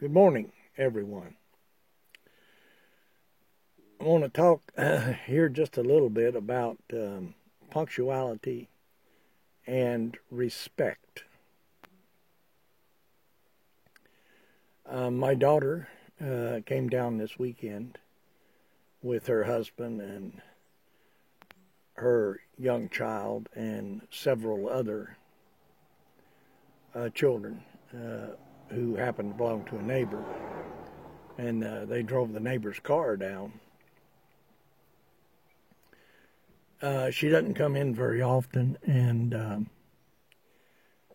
Good morning, everyone. I want to talk here just a little bit about punctuality and respect. My daughter came down this weekend with her husband and her young child and several other children who happened to belong to a neighbor. And they drove the neighbor's car down. She doesn't come in very often, and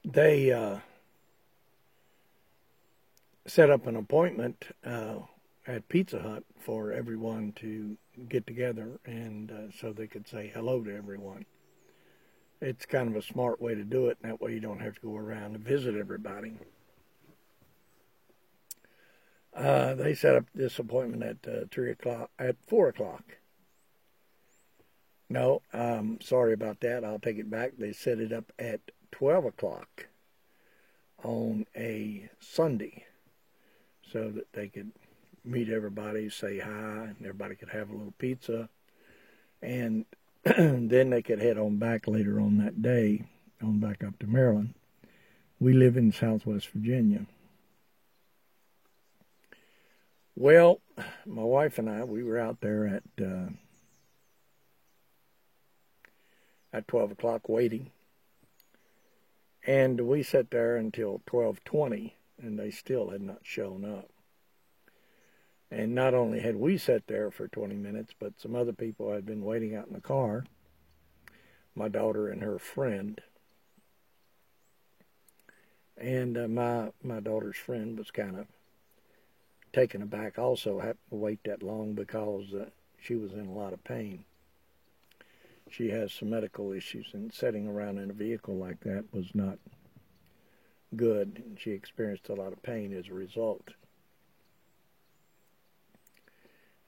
they set up an appointment at Pizza Hut for everyone to get together and so they could say hello to everyone. It's kind of a smart way to do it, and that way you don't have to go around and visit everybody. They set up this appointment at 4 o'clock. No, sorry about that. I'll take it back. They set it up at 12 o'clock on a Sunday so that they could meet everybody, say hi, and everybody could have a little pizza. And then they could head on back later on that day, on back up to Maryland. We live in Southwest Virginia. Well, my wife and I, we were out there at 12 o'clock waiting. And we sat there until 12:20, and they still had not shown up. And not only had we sat there for 20 minutes, but some other people had been waiting out in the car, my daughter and her friend. And my daughter's friend was kind of taken aback also, having to wait that long because she was in a lot of pain. She has some medical issues, and sitting around in a vehicle like that was not good, and she experienced a lot of pain as a result.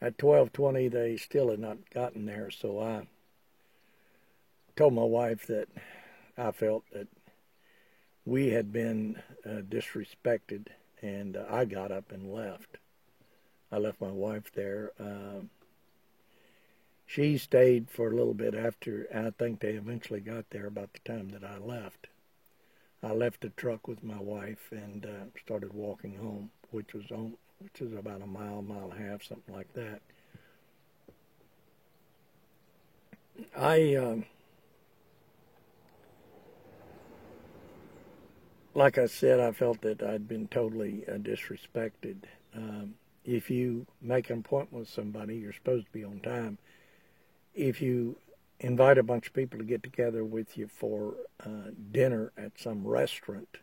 At 12:20, they still had not gotten there, so I told my wife that I felt that we had been disrespected, and I got up and left. I left my wife there. She stayed for a little bit after. I think they eventually got there about the time that I left. I left the truck with my wife and started walking home, which was about a mile and a half, something like that. Like I said, I felt that I'd been totally disrespected. If you make an appointment with somebody, you're supposed to be on time. If you invite a bunch of people to get together with you for dinner at some restaurant,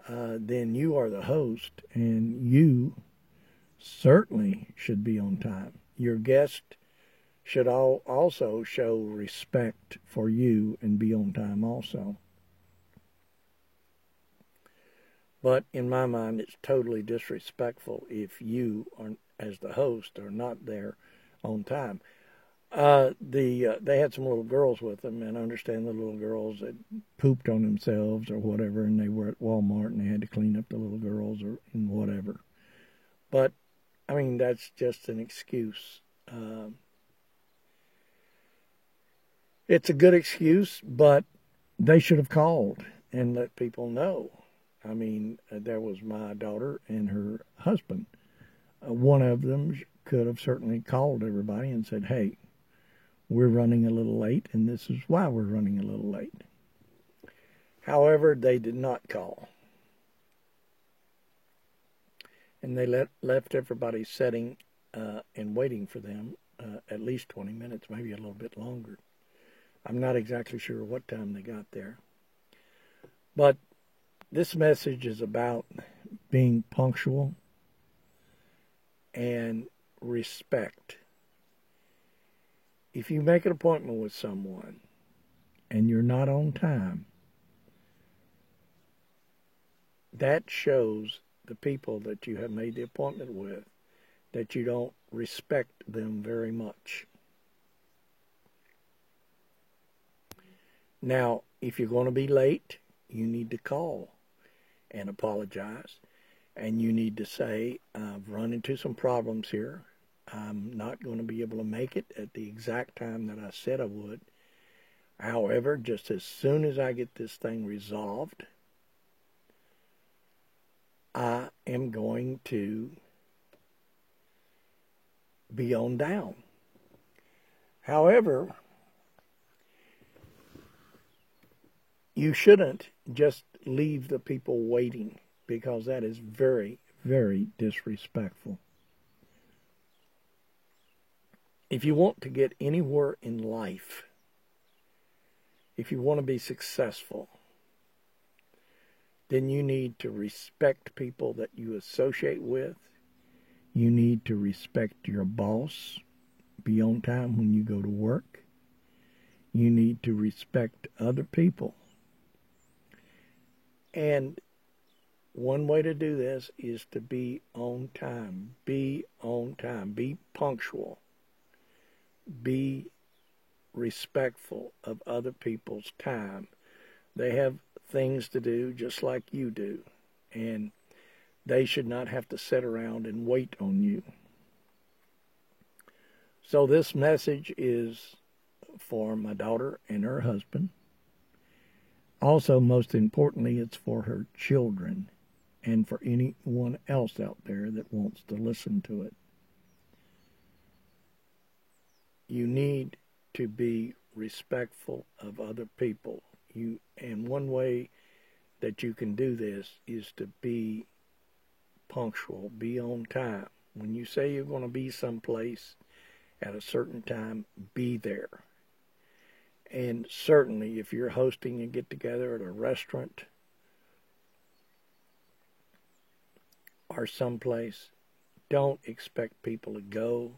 then you are the host, and you certainly should be on time. Your guest should also show respect for you and be on time also. But in my mind, it's totally disrespectful if you, as the host, are not there on time. They had some little girls with them, and I understand the little girls had pooped on themselves or whatever, and they were at Walmart and they had to clean up the little girls and whatever. But I mean, that's just an excuse. It's a good excuse, but they should have called and let people know. I mean, there was my daughter and her husband. One of them could have certainly called everybody and said, hey, we're running a little late, and this is why we're running a little late. However, they did not call. And they left everybody sitting and waiting for them at least 20 minutes, maybe a little bit longer. I'm not exactly sure what time they got there. But this message is about being punctual and respect. If you make an appointment with someone and you're not on time, that shows the people that you have made the appointment with that you don't respect them very much. Now, if you're going to be late, you need to call and apologize. And you need to say, I've run into some problems here. I'm not going to be able to make it at the exact time that I said I would. However, just as soon as I get this thing resolved, I am going to be on down. However, you shouldn't just leave the people waiting, because that is very, very disrespectful. If you want to get anywhere in life, if you want to be successful, then you need to respect people that you associate with. You need to respect your boss. Be on time when you go to work. You need to respect other people. And one way to do this is to be on time. Be on time. Be punctual. Be respectful of other people's time. They have things to do just like you do, and they should not have to sit around and wait on you. So this message is for my daughter and her husband. Also, most importantly, it's for her children and for anyone else out there that wants to listen to it. You need to be respectful of other people. And one way that you can do this is to be punctual, be on time. When you say you're going to be someplace at a certain time, be there. And certainly if you're hosting a get-together at a restaurant or someplace, don't expect people to go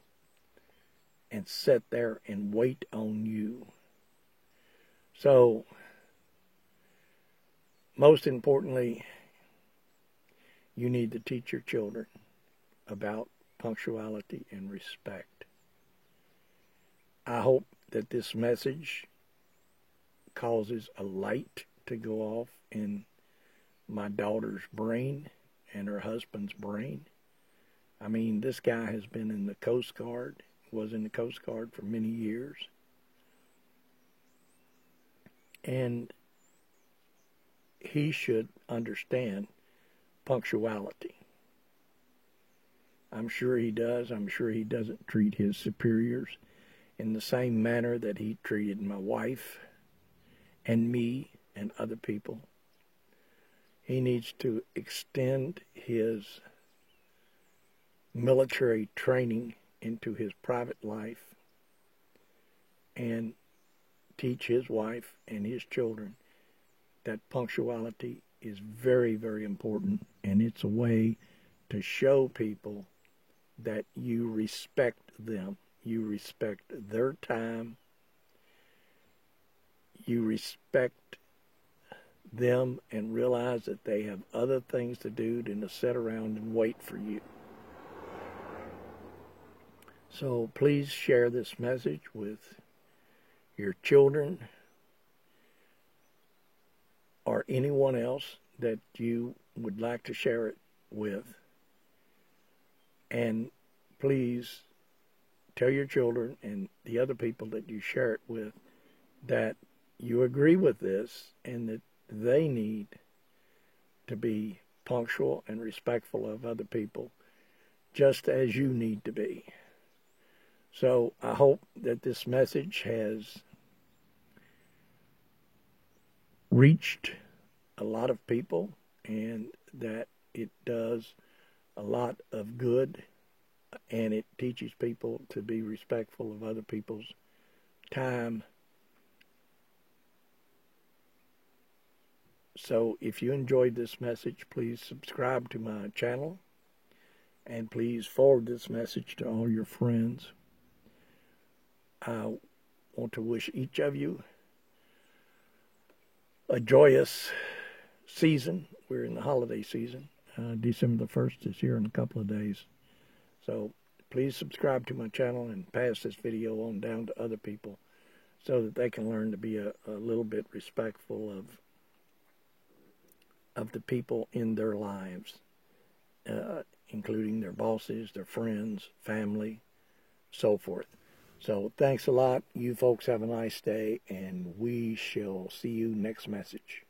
and sit there and wait on you. So, most importantly, you need to teach your children about punctuality and respect. I hope that this message causes a light to go off in my daughter's brain and her husband's brain. I mean, this guy has been in the Coast Guard, was in the Coast Guard for many years. And he should understand punctuality. I'm sure he does. I'm sure he doesn't treat his superiors in the same manner that he treated my wife and me and other people. He needs to extend his military training into his private life and teach his wife and his children that punctuality is very, very important, and it's a way to show people that you respect them. You respect their time. You respect them and realize that they have other things to do than to sit around and wait for you. So please share this message with your children or anyone else that you would like to share it with. And please tell your children and the other people that you share it with that you agree with this and that they need to be punctual and respectful of other people just as you need to be. So I hope that this message has reached a lot of people and that it does a lot of good, and it teaches people to be respectful of other people's time. So if you enjoyed this message, please subscribe to my channel and please forward this message to all your friends. I want to wish each of you a joyous season. We're in the holiday season. December the 1st is here in a couple of days. So please subscribe to my channel and pass this video on down to other people so that they can learn to be a little bit respectful of the people in their lives. including their bosses, their friends, family, so forth. So thanks a lot. You folks have a nice day, and we shall see you next message.